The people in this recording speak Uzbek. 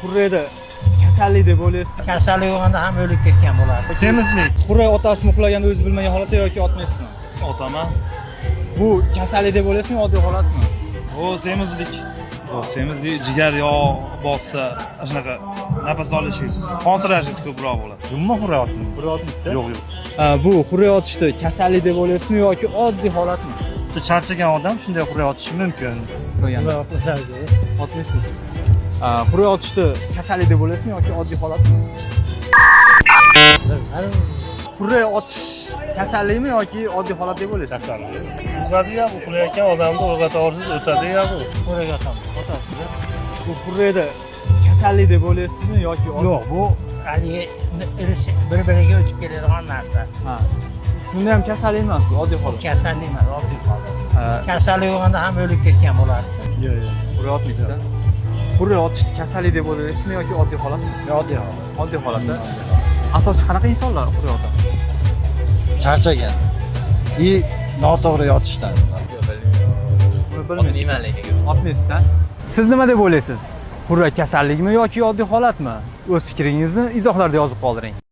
Qurrayda kasallik deb o'ylaysiz. Kasallik bo'lganda ham o'lib ketgan bo'ladi. Semizlik. Qurray otasi uxlaganda o'zi bilmagan holatda yoki otmaysizmi? Otaman. Bu kasallik deb o'ylaysizmi, oddiy holatmi? Bu semizlik. Bu semizlik jigar yog' bossa, shunaqa nafas olishingiz, qonsirashingiz ko'proq bo'ladi. Nima uryapti? Qurayapmisiz? Yo'q. Bu qurray otishni kasallik deb o'ylaysizmi yoki oddiy holatmi? Charchagan odam shunday qurray otishi mumkin. Otmaysiz. Qurray otishni kasallik deb o'ylaysizmi yoki oddiy holatmi? Qurray otish kasallikmi yoki oddiy holat deb o'ylaysiz? Kasallik. Uxladiya, uxlayotgan odamni uyg'ota olsangiz o'tadiya bu. Qurayga otasiz. Bu qurrayda kasallik deb o'ylaysizmi yoki Yo'q, bu haligi bir-biriga o'tib keladigan narsa. Ha. Shunda ham kasallik emas, bu oddiy holat. Kasallik emas, oddiy holat. Kasallik bo'lganda ham o'lib ketgan bo'ladi. Yo'q. Qurray otmaysiz. Qurray otishni kasallik deb o'ylaysizmi yoki oddiy holatmi? Oddiy holat. Oddiy holatda. Asosiy qanaqa insonlar qurray otadi? Charchagan noto'g'ri yotishdan. Otmaysiz. Siz nima deb o'ylaysiz? Qurray kasallikmi yoki oddiy holatmi? O'z fikringizni izohlarda yozib qoldiring.